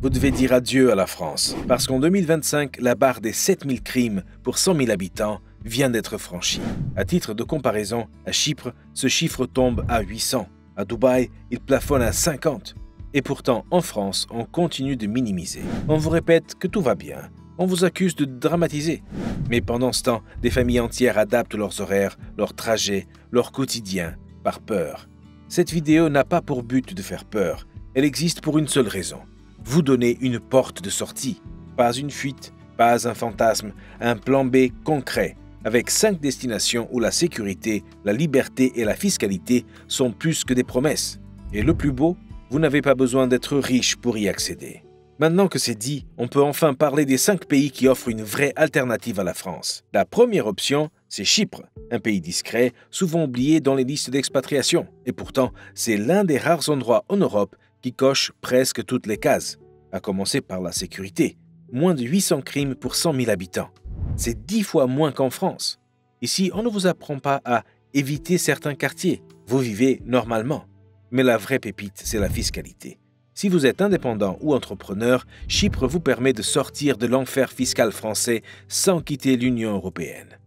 Vous devez dire adieu à la France, parce qu'en 2025, la barre des 7000 crimes pour 100 000 habitants vient d'être franchie. À titre de comparaison, à Chypre, ce chiffre tombe à 800. À Dubaï, il plafonne à 50. Et pourtant, en France, on continue de minimiser. On vous répète que tout va bien. On vous accuse de dramatiser. Mais pendant ce temps, des familles entières adaptent leurs horaires, leurs trajets, leur quotidien, par peur. Cette vidéo n'a pas pour but de faire peur. Elle existe pour une seule raison. Vous donner une porte de sortie. Pas une fuite, pas un fantasme, un plan B concret, avec 5 destinations où la sécurité, la liberté et la fiscalité sont plus que des promesses. Et le plus beau, vous n'avez pas besoin d'être riche pour y accéder. Maintenant que c'est dit, on peut enfin parler des 5 pays qui offrent une vraie alternative à la France. La première option, c'est Chypre, un pays discret, souvent oublié dans les listes d'expatriation. Et pourtant, c'est l'un des rares endroits en Europe qui coche presque toutes les cases, à commencer par la sécurité. Moins de 800 crimes pour 100 000 habitants. C'est 10 fois moins qu'en France. Ici, on ne vous apprend pas à éviter certains quartiers. Vous vivez normalement. Mais la vraie pépite, c'est la fiscalité. Si vous êtes indépendant ou entrepreneur, Chypre vous permet de sortir de l'enfer fiscal français sans quitter l'Union européenne.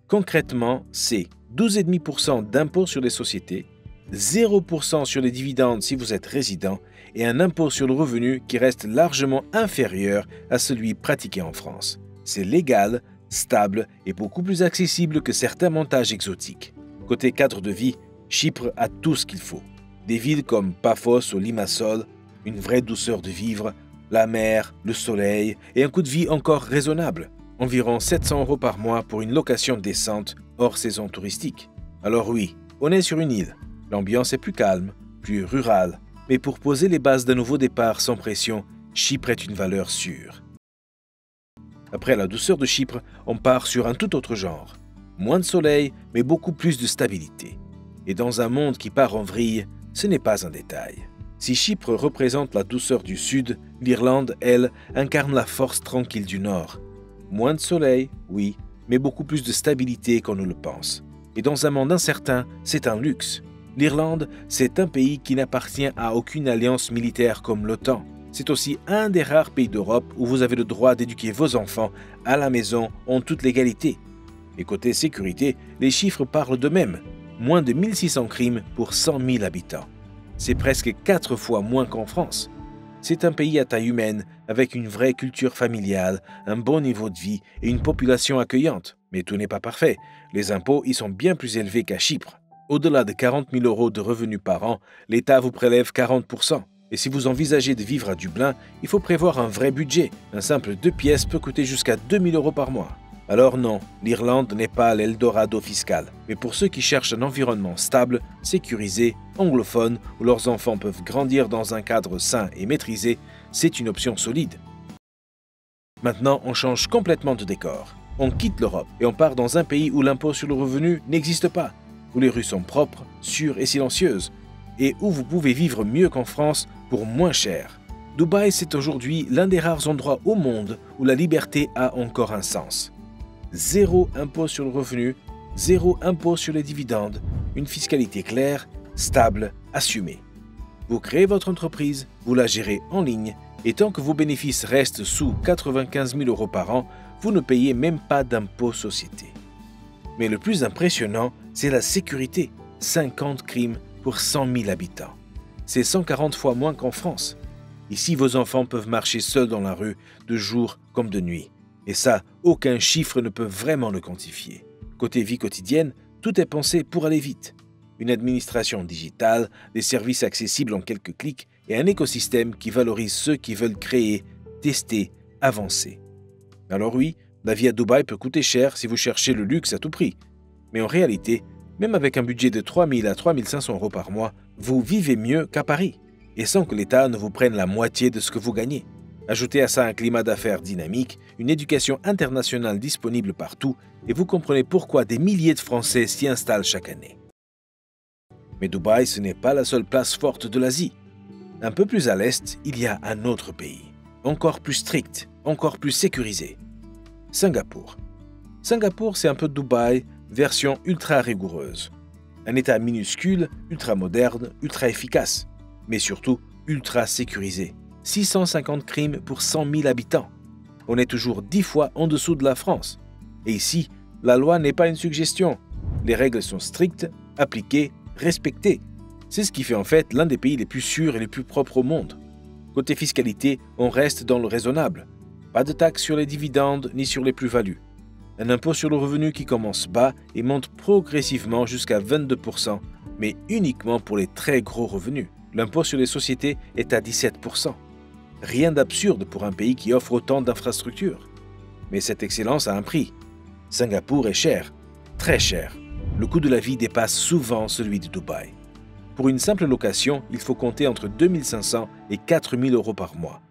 Concrètement, c'est 12,5% d'impôt sur les sociétés, 0% sur les dividendes si vous êtes résident et un impôt sur le revenu qui reste largement inférieur à celui pratiqué en France. C'est légal, stable et beaucoup plus accessible que certains montages exotiques. Côté cadre de vie, Chypre a tout ce qu'il faut. Des villes comme Paphos ou Limassol, une vraie douceur de vivre, la mer, le soleil et un coût de vie encore raisonnable. Environ 700 € par mois pour une location décente hors saison touristique. Alors oui, on est sur une île. L'ambiance est plus calme, plus rurale. Mais pour poser les bases d'un nouveau départ sans pression, Chypre est une valeur sûre. Après la douceur de Chypre, on part sur un tout autre genre. Moins de soleil, mais beaucoup plus de stabilité. Et dans un monde qui part en vrille, ce n'est pas un détail. Si Chypre représente la douceur du Sud, l'Irlande, elle, incarne la force tranquille du Nord. Moins de soleil, oui, mais beaucoup plus de stabilité qu'on ne le pense. Et dans un monde incertain, c'est un luxe. L'Irlande, c'est un pays qui n'appartient à aucune alliance militaire comme l'OTAN. C'est aussi un des rares pays d'Europe où vous avez le droit d'éduquer vos enfants à la maison en toute légalité. Et côté sécurité, les chiffres parlent d'eux-mêmes. Moins de 1600 crimes pour 100 000 habitants. C'est presque 4 fois moins qu'en France. C'est un pays à taille humaine, avec une vraie culture familiale, un bon niveau de vie et une population accueillante. Mais tout n'est pas parfait. Les impôts y sont bien plus élevés qu'à Chypre. Au-delà de 40 000 € de revenus par an, l'État vous prélève 40%. Et si vous envisagez de vivre à Dublin, il faut prévoir un vrai budget. Un simple 2 pièces peut coûter jusqu'à 2 000 € par mois. Alors non, l'Irlande n'est pas l'Eldorado fiscal. Mais pour ceux qui cherchent un environnement stable, sécurisé, anglophone, où leurs enfants peuvent grandir dans un cadre sain et maîtrisé, c'est une option solide. Maintenant, on change complètement de décor. On quitte l'Europe et on part dans un pays où l'impôt sur le revenu n'existe pas, où les rues sont propres, sûres et silencieuses, et où vous pouvez vivre mieux qu'en France pour moins cher. Dubaï, c'est aujourd'hui l'un des rares endroits au monde où la liberté a encore un sens. 0 impôt sur le revenu, 0 impôt sur les dividendes, une fiscalité claire, stable, assumée. Vous créez votre entreprise, vous la gérez en ligne, et tant que vos bénéfices restent sous 95 000 € par an, vous ne payez même pas d'impôt société. Mais le plus impressionnant, c'est la sécurité. 50 crimes pour 100 000 habitants. C'est 140 fois moins qu'en France. Ici, vos enfants peuvent marcher seuls dans la rue, de jour comme de nuit. Et ça, aucun chiffre ne peut vraiment le quantifier. Côté vie quotidienne, tout est pensé pour aller vite. Une administration digitale, des services accessibles en quelques clics et un écosystème qui valorise ceux qui veulent créer, tester, avancer. Alors oui, la vie à Dubaï peut coûter cher si vous cherchez le luxe à tout prix. Mais en réalité, même avec un budget de 3 000 à 3 500 € par mois, vous vivez mieux qu'à Paris, et sans que l'État ne vous prenne la moitié de ce que vous gagnez. Ajoutez à ça un climat d'affaires dynamique, une éducation internationale disponible partout, et vous comprenez pourquoi des milliers de Français s'y installent chaque année. Mais Dubaï, ce n'est pas la seule place forte de l'Asie. Un peu plus à l'est, il y a un autre pays, encore plus strict, encore plus sécurisé. Singapour. Singapour, c'est un peu Dubaï, version ultra rigoureuse. Un État minuscule, ultra moderne, ultra efficace, mais surtout ultra sécurisé. 650 crimes pour 100 000 habitants. On est toujours 10 fois en dessous de la France. Et ici, la loi n'est pas une suggestion. Les règles sont strictes, appliquées, respectées. C'est ce qui fait en fait l'un des pays les plus sûrs et les plus propres au monde. Côté fiscalité, on reste dans le raisonnable. Pas de taxes sur les dividendes ni sur les plus-values. Un impôt sur le revenu qui commence bas et monte progressivement jusqu'à 22%, mais uniquement pour les très gros revenus. L'impôt sur les sociétés est à 17%. Rien d'absurde pour un pays qui offre autant d'infrastructures. Mais cette excellence a un prix. Singapour est cher, très cher. Le coût de la vie dépasse souvent celui de Dubaï. Pour une simple location, il faut compter entre 2 500 et 4 000 euros par mois.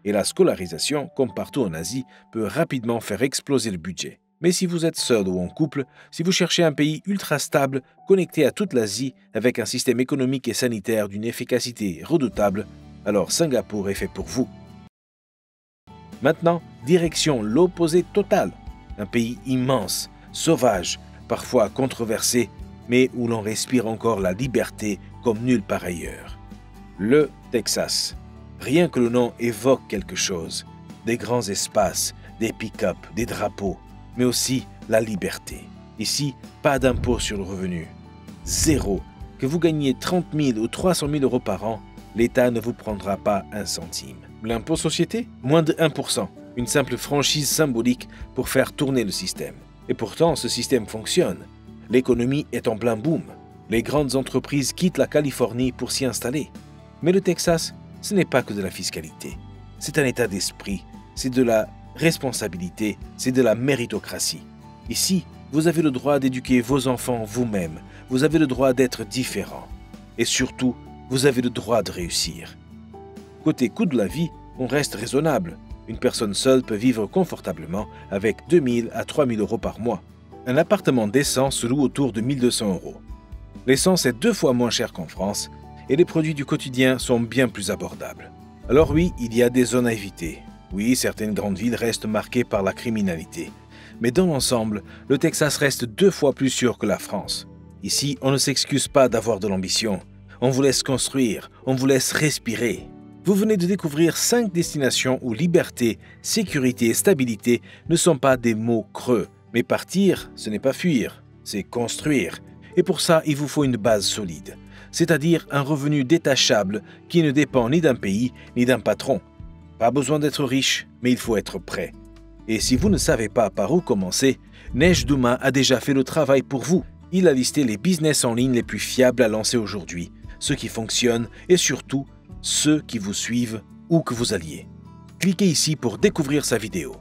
Et la scolarisation, comme partout en Asie, peut rapidement faire exploser le budget. Mais si vous êtes seul ou en couple, si vous cherchez un pays ultra stable, connecté à toute l'Asie, avec un système économique et sanitaire d'une efficacité redoutable, alors Singapour est fait pour vous. Maintenant, direction l'opposé total. Un pays immense, sauvage, parfois controversé, mais où l'on respire encore la liberté comme nulle part ailleurs. Le Texas. Rien que le nom évoque quelque chose. Des grands espaces, des pick-up, des drapeaux, mais aussi la liberté. Ici, pas d'impôt sur le revenu. Zéro. Que vous gagnez 30 000 ou 300 000 euros par an, l'État ne vous prendra pas un centime. L'impôt société? Moins de 1%. Une simple franchise symbolique pour faire tourner le système. Et pourtant, ce système fonctionne. L'économie est en plein boom. Les grandes entreprises quittent la Californie pour s'y installer. Mais le Texas, ce n'est pas que de la fiscalité. C'est un état d'esprit, c'est de la responsabilité, c'est de la méritocratie. Ici, vous avez le droit d'éduquer vos enfants vous-même. Vous avez le droit d'être différent. Et surtout, vous avez le droit de réussir. Côté coût de la vie, on reste raisonnable. Une personne seule peut vivre confortablement avec 2 000 à 3 000 euros par mois. Un appartement décent se loue autour de 1 200 euros. L'essence est 2 fois moins chère qu'en France et les produits du quotidien sont bien plus abordables. Alors oui, il y a des zones à éviter. Oui, certaines grandes villes restent marquées par la criminalité. Mais dans l'ensemble, le Texas reste 2 fois plus sûr que la France. Ici, on ne s'excuse pas d'avoir de l'ambition. On vous laisse construire, on vous laisse respirer. Vous venez de découvrir 5 destinations où liberté, sécurité et stabilité ne sont pas des mots creux. Mais partir, ce n'est pas fuir, c'est construire. Et pour ça, il vous faut une base solide, c'est-à-dire un revenu détachable qui ne dépend ni d'un pays ni d'un patron. Pas besoin d'être riche, mais il faut être prêt. Et si vous ne savez pas par où commencer, Neige Douma a déjà fait le travail pour vous. Il a listé les business en ligne les plus fiables à lancer aujourd'hui, ceux qui fonctionnent et surtout ceux qui vous suivent où que vous alliez. Cliquez ici pour découvrir sa vidéo.